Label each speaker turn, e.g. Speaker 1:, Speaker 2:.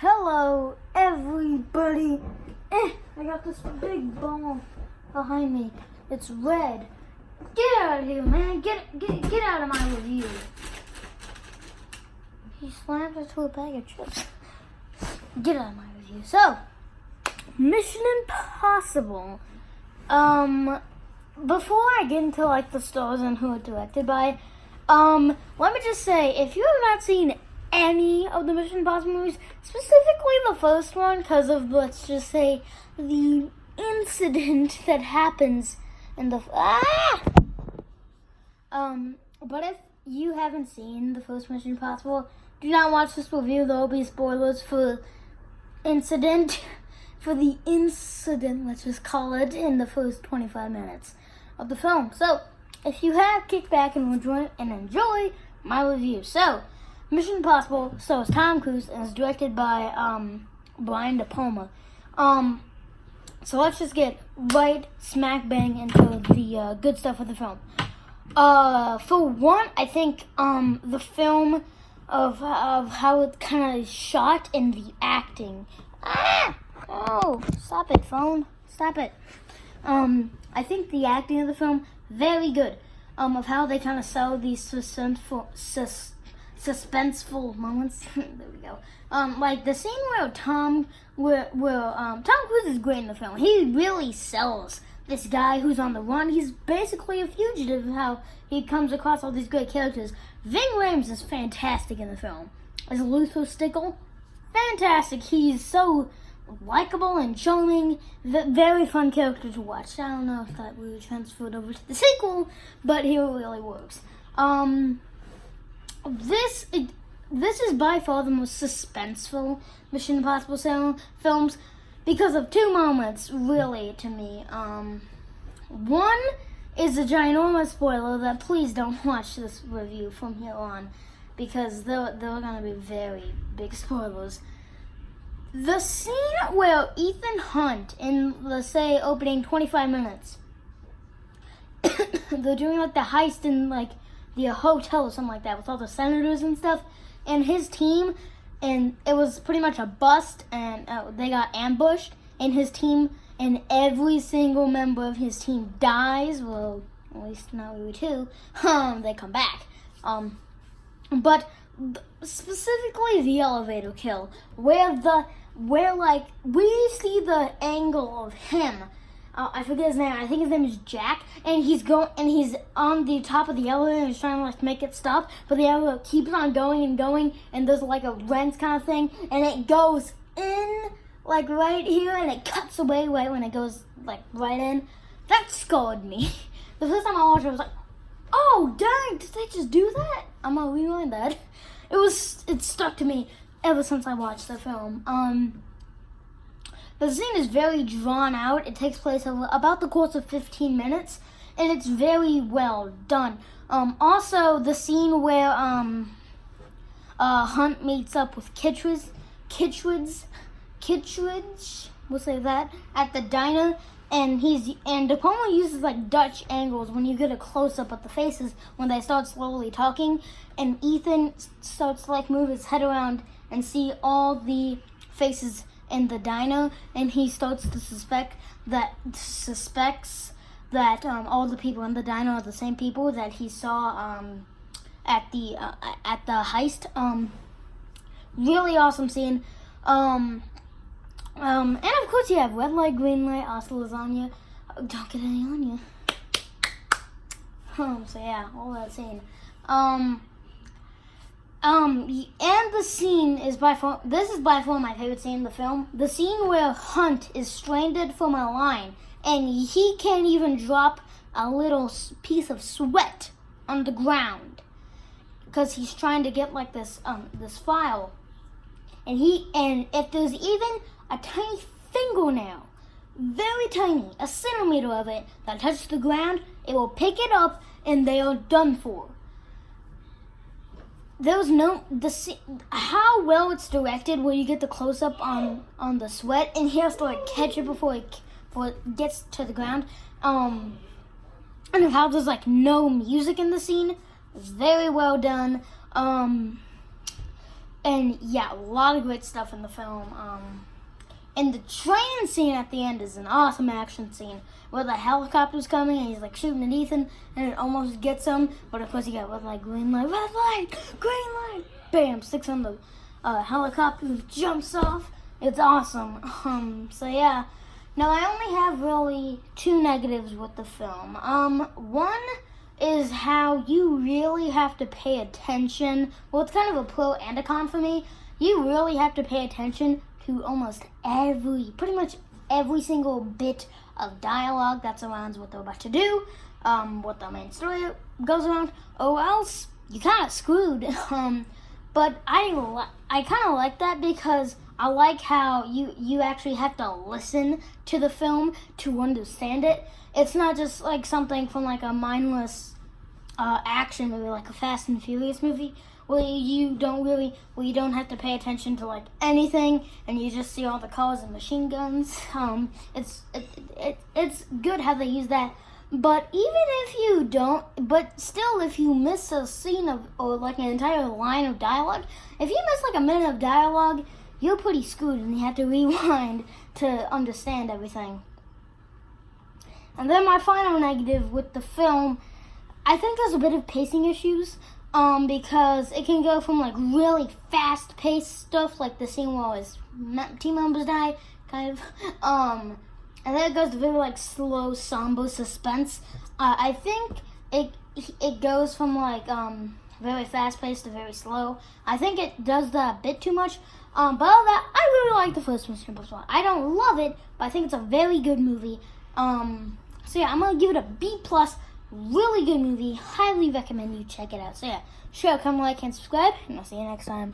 Speaker 1: Hello, everybody. I got this big ball behind me. It's red. Get out of here, man. Get out of my review. He slammed into a bag of chips. Get out of my review. So, Mission Impossible. Before I get into the stars and who it's directed by, let me just say, if you have not seen any of the Mission Impossible movies, specifically the first one, because of, let's just say, the incident that happens in the but if you haven't seen the first Mission Impossible, do not watch this review. There will be spoilers for the incident, let's just call it, in the first 25 minutes of the film. So, if you have, kick back and enjoy my review. So, Mission Impossible stars Tom Cruise and is directed by Brian De Palma. So let's just get right smack bang into the good stuff of the film. For one, I think the film of how it kind of shot and the acting. Oh, stop it, phone! Stop it. I think the acting of the film very good. Of how they kind of sell these suspenseful moments. There we go. Like the scene where Tom Cruise is great in the film. He really sells this guy who's on the run. He's basically a fugitive. How he comes across all these great characters. Ving Rhames is fantastic in the film. As Luther Stickle, fantastic. He's so likable and charming. Very fun character to watch. I don't know if that really transferred over to the sequel, but he really works. This is by far the most suspenseful Mission Impossible films because of two moments, really, to me. One is a ginormous spoiler that please don't watch this review from here on because they're going to be very big spoilers. The scene where Ethan Hunt, in the, say, opening 25 minutes, they're doing, the heist in, the hotel or something like that with all the senators and stuff, and his team, and it was pretty much a bust, and they got ambushed, and his team, and every single member of his team dies. Well, at least not really two. They come back. But specifically the elevator kill, where we see the angle of him. I forget his name. I think his name is Jack, and he's on the top of the elevator and he's trying to make it stop, but the elevator keeps on going and going, and there's a wrench kind of thing, and it goes in right here, and it cuts away right when it goes right in. That scared me. The first time I watched it, I was like, "Oh dang! Did they just do that?" I'm gonna rewind that. It stuck to me ever since I watched the film. The scene is very drawn out. It takes place over about the course of 15 minutes, and it's very well done. Also, the scene where Hunt meets up with Kittredge, we'll say that, at the diner, and De Palma uses Dutch angles when you get a close up of the faces when they start slowly talking, and Ethan starts to move his head around and see all the faces in the diner, and he starts to suspects that all the people in the diner are the same people that he saw at the heist. Really awesome scene. And of course you have red light, green light, also lasagna. Don't get any on you. So yeah, all that scene. And the scene is by far my favorite scene in the film. The scene where Hunt is stranded from a line, and he can't even drop a little piece of sweat on the ground because he's trying to get this file, and if there's even a tiny fingernail, very tiny, a centimeter of it that touches the ground, it will pick it up, and they are done for. There was how well it's directed, where you get the close up on the sweat, and he has to catch it before it gets to the ground. And how there's no music in the scene, it's very well done. And yeah, a lot of great stuff in the film. And the train scene at the end is an awesome action scene where the helicopter's coming and he's like shooting at Ethan and it almost gets him, but of course he got red light, green light, red light, green light, bam, sticks on the helicopter, jumps off. It's awesome. So yeah. Now I only have really 2 negatives with the film. One is how you really have to pay attention. Well, it's kind of a pro and a con for me. You really have to pay attention to almost pretty much every single bit of dialogue that surrounds what they're about to do, what the main story goes around, or else you're kind of screwed. But I kind of like that because I like how you actually have to listen to the film to understand it. It's not just like something from like a mindless action movie, like a Fast and Furious movie, where you don't have to pay attention to like anything, and you just see all the cars and machine guns. It's good how they use that. But even if you don't, but still, if you miss a scene or like an entire line of dialogue, if you miss like a minute of dialogue, you're pretty screwed, and you have to rewind to understand everything. And then my final negative with the film, I think there's a bit of pacing issues. Because it can go from like really fast-paced stuff, like the scene where his team members die, kind of, and then it goes to very like slow, somber suspense. I think it goes from like very fast-paced to very slow. I think it does that a bit too much. But other than that, I really like the first Mission Impossible. I don't love it, but I think it's a very good movie. So yeah, I'm gonna give it a B+. Really good movie. Highly recommend you check it out. So yeah, sure, come like and subscribe, and I'll see you next time.